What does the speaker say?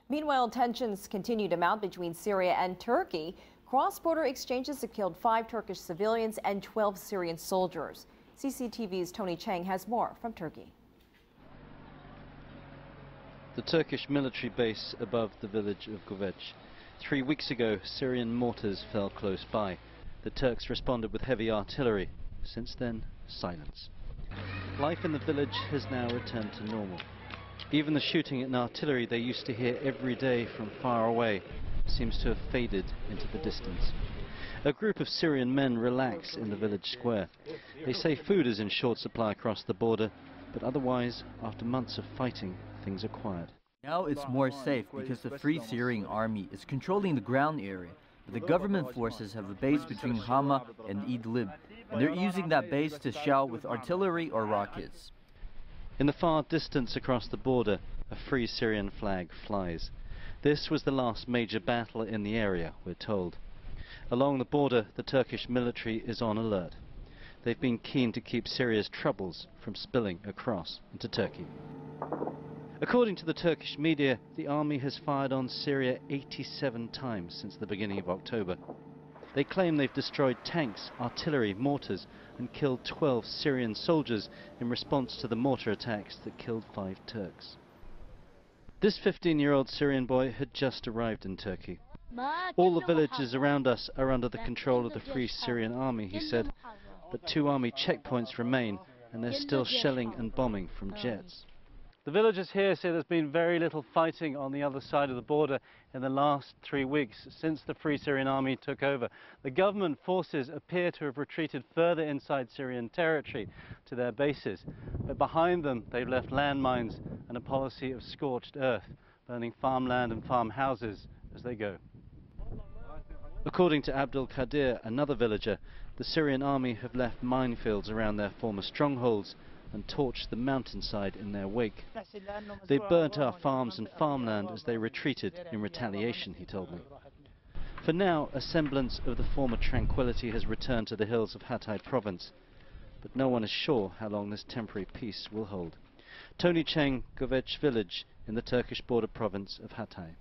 Meanwhile, tensions continue to mount between Syria and Turkey. Cross-border exchanges have killed 5 Turkish civilians and 12 Syrian soldiers. CCTV's Tony Cheng has more from Turkey. The Turkish military base above the village of Govech. 3 weeks ago, Syrian mortars fell close by. The Turks responded with heavy artillery. Since then, silence. Life in the village has now returned to normal. Even the shooting and artillery they used to hear every day from far away seems to have faded into the distance. A group of Syrian men relax in the village square. They say food is in short supply across the border, but otherwise, after months of fighting, things are quiet. Now it's more safe because the Free Syrian Army is controlling the ground area, but the government forces have a base between Hama and Idlib, and they're using that base to shell with artillery or rockets. In the far distance across the border, a Free Syrian flag flies. This was the last major battle in the area, we're told. Along the border, the Turkish military is on alert. They've been keen to keep Syria's troubles from spilling across into Turkey. According to the Turkish media, the army has fired on Syria 87 times since the beginning of October. They claim they've destroyed tanks, artillery, mortars, and killed 12 Syrian soldiers in response to the mortar attacks that killed 5 Turks. This 15-year-old Syrian boy had just arrived in Turkey. All the villages around us are under the control of the Free Syrian Army, he said, but 2 army checkpoints remain and they're still shelling and bombing from jets. The villagers here say there's been very little fighting on the other side of the border in the last 3 weeks since the Free Syrian Army took over. The government forces appear to have retreated further inside Syrian territory to their bases, but behind them they've left landmines and a policy of scorched earth, burning farmland and farmhouses as they go. According to Abdul Qadir, another villager, the Syrian army have left minefields around their former strongholds and torched the mountainside in their wake. They burnt our farms and farmland as they retreated in retaliation, he told me. For now, a semblance of the former tranquility has returned to the hills of Hatay province, but no one is sure how long this temporary peace will hold. Tony Cheng, Govech village in the Turkish border province of Hatay.